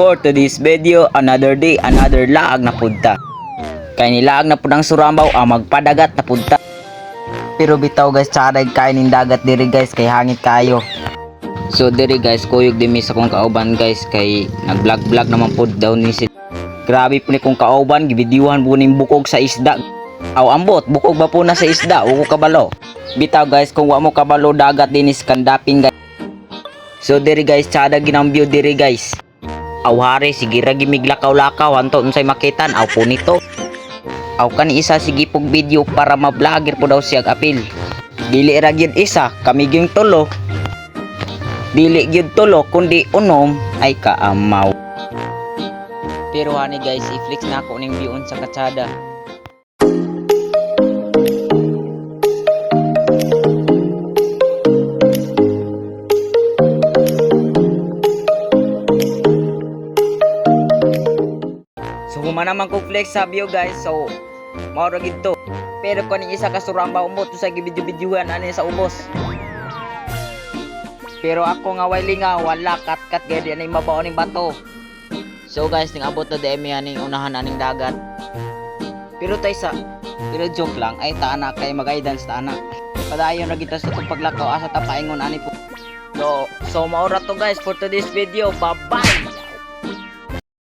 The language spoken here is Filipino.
For today's video, another day, another laag na punta. Kay nilaag na pud ang Surambaw ang magpadagat na punta. Pero bitaw guys, tsadag kainin dagat diri guys kay hangit kayo. So diri guys, kuyog dimi sa kong kauban guys kay nag-vlog naman pud daw ni si. Grabe po ni kong kauban, gibidiwan po ning bukog sa isda. Aw ambot, bukog ba po na sa isda, uko kabalo. Bitaw guys, kung wa mo kabalo dagat dinis kandaping guys. So diri guys, tsadag ginang view diri guys. Aw hari, sige ra gimiglakaw-lakaw anto unsay makitan, aw po nito. Aw kani isa sige pog video para ma-vlogger po daw siya apil. Dili ra gyud isa, kami gyud tulo. Dili gyud tulo kundi unom ay kaamaw. Pero hani guys, i-flex na ako ning view sa katsada. So human naman kong flex sa view guys, so maura gito. Pero kung isa ka Surambaw mo to sa video-videoan ani sa ubos. Pero ako nga way lingaw, wala kat-kat gaya di anay mabaon ning bato. So guys, ning abot na DM aning unahan aning dagat. Pero pero joke lang, ay taana kay mag-guidance taana. Padayon na kita sa tong paglakaw asa ta paingon ani po. So maura to guys for today's video. Bye-bye.